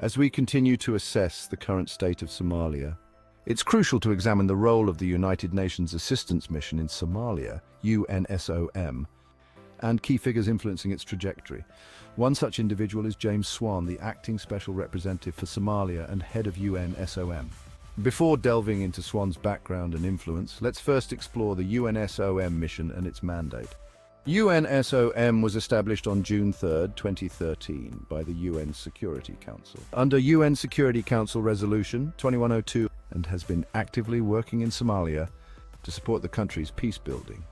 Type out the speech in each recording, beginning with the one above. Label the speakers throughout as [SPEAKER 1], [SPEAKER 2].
[SPEAKER 1] As we continue to assess the current state of Somalia, it's crucial to examine the role of the United Nations Assistance Mission in Somalia, UNSOM, and key figures influencing its trajectory. One such individual is James Swan, the Acting Special Representative for Somalia and head of UNSOM. Before delving into Swan's background and influence, let's first explore the UNSOM mission and its mandate. UNSOM was established on June 3, 2013 by the UN Security Council under UN Security Council Resolution 2102 and has been actively working in Somalia to support the country's peace-building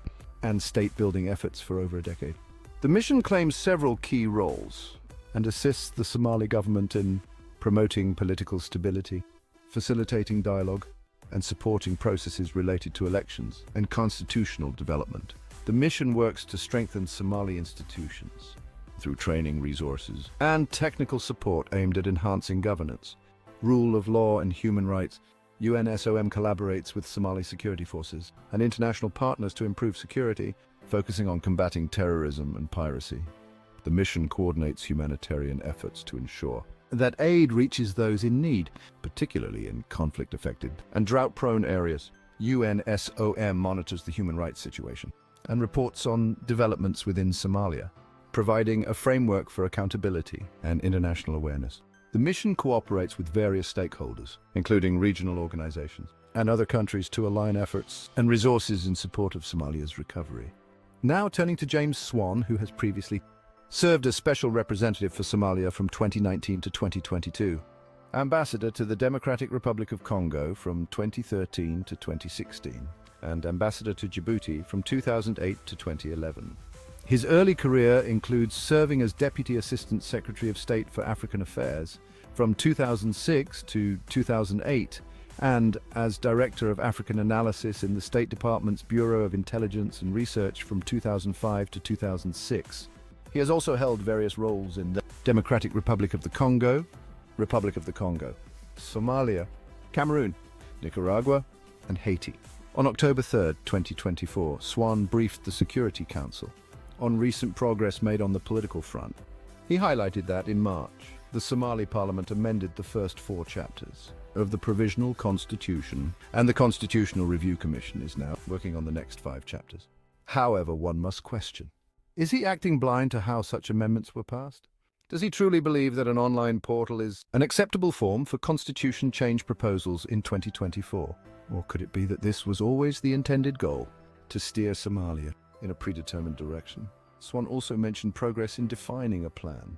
[SPEAKER 1] and state-building efforts for over a decade. The mission claims several key roles and assists the Somali government in promoting political stability, facilitating dialogue, and supporting processes related to elections and constitutional development. The mission works to strengthen Somali institutions through training resources and technical support aimed at enhancing governance, rule of law and human rights. UNSOM collaborates with Somali security forces and international partners to improve security, focusing on combating terrorism and piracy. The mission coordinates humanitarian efforts to ensure that aid reaches those in need, particularly in conflict-affected and drought-prone areas. UNSOM monitors the human rights situation and reports on developments within Somalia, providing a framework for accountability and international awareness. The mission cooperates with various stakeholders, including regional organizations and other countries, to align efforts and resources in support of Somalia's recovery. Now turning to James Swan, who has previously served as Special Representative for Somalia from 2019 to 2022, Ambassador to the Democratic Republic of Congo from 2013 to 2016, and Ambassador to Djibouti from 2008 to 2011. His early career includes serving as Deputy Assistant Secretary of State for African Affairs from 2006 to 2008 and as Director of African Analysis in the State Department's Bureau of Intelligence and Research from 2005 to 2006. He has also held various roles in the Democratic Republic of the Congo, Somalia, Cameroon, Nicaragua, and Haiti. On October 3, 2024, Swan briefed the Security Council on recent progress made on the political front. He highlighted that in March, the Somali Parliament amended the first 4 chapters of the Provisional Constitution, and the Constitutional Review Commission is now working on the next 5 chapters. However, one must question, is he acting blind to how such amendments were passed? Does he truly believe that an online portal is an acceptable form for constitution change proposals in 2024? Or could it be that this was always the intended goal, to steer Somalia in a predetermined direction? Swan also mentioned progress in defining a plan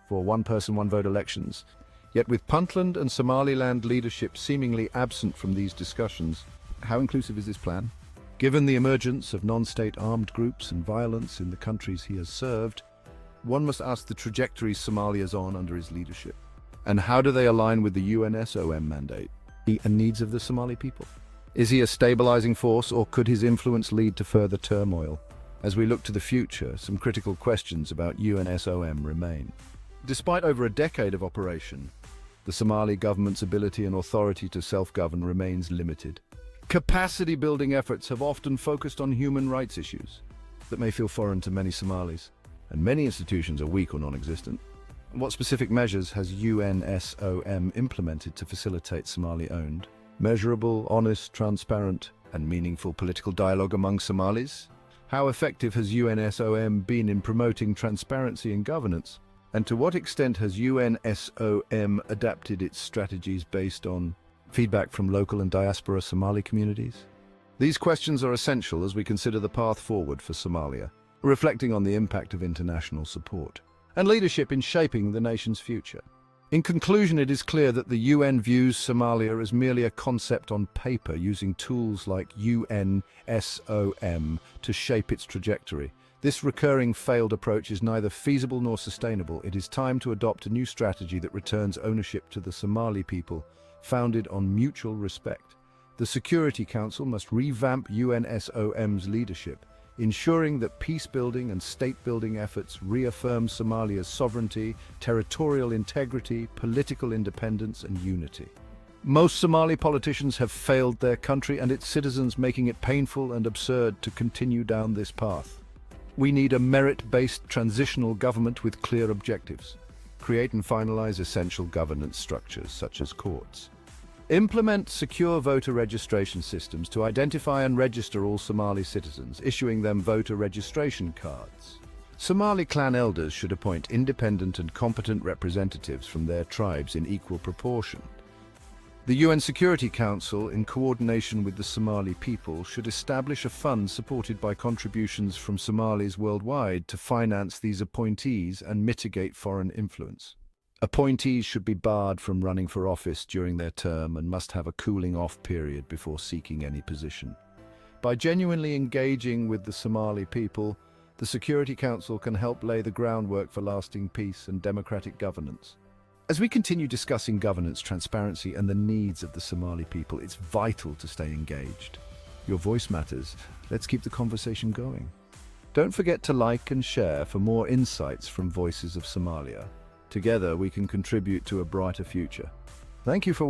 [SPEAKER 1] for one-person, one-vote elections. Yet with Puntland and Somaliland leadership seemingly absent from these discussions, how inclusive is this plan? Given the emergence of non-state armed groups and violence in the countries he has served, one must ask the trajectory Somalia is on under his leadership. And how do they align with the UNSOM mandate and needs of the Somali people? Is he a stabilizing force, or could his influence lead to further turmoil? As we look to the future, some critical questions about UNSOM remain. Despite over a decade of operation, the Somali government's ability and authority to self-govern remains limited. Capacity-building efforts have often focused on human rights issues that may feel foreign to many Somalis, and many institutions are weak or non-existent. What specific measures has UNSOM implemented to facilitate Somali-owned, measurable, honest, transparent, and meaningful political dialogue among Somalis? How effective has UNSOM been in promoting transparency and governance? And to what extent has UNSOM adapted its strategies based on feedback from local and diaspora Somali communities? These questions are essential as we consider the path forward for Somalia, reflecting on the impact of international support and leadership in shaping the nation's future. In conclusion, it is clear that the UN views Somalia as merely a concept on paper, using tools like UNSOM to shape its trajectory. This recurring failed approach is neither feasible nor sustainable. It is time to adopt a new strategy that returns ownership to the Somali people, founded on mutual respect. The Security Council must revamp UNSOM's leadership, ensuring that peace-building and state-building efforts reaffirm Somalia's sovereignty, territorial integrity, political independence, and unity. Most Somali politicians have failed their country and its citizens, making it painful and absurd to continue down this path. We need a merit-based transitional government with clear objectives. Create and finalize essential governance structures, such as courts. Implement secure voter registration systems to identify and register all Somali citizens, issuing them voter registration cards. Somali clan elders should appoint independent and competent representatives from their tribes in equal proportion. The UN Security Council, in coordination with the Somali people, should establish a fund supported by contributions from Somalis worldwide to finance these appointees and mitigate foreign influence. Appointees should be barred from running for office during their term and must have a cooling-off period before seeking any position. By genuinely engaging with the Somali people, the Security Council can help lay the groundwork for lasting peace and democratic governance. As we continue discussing governance, transparency, and the needs of the Somali people, it's vital to stay engaged. Your voice matters. Let's keep the conversation going. Don't forget to like and share for more insights from Voices of Somalia. Together, we can contribute to a brighter future. Thank you for watching.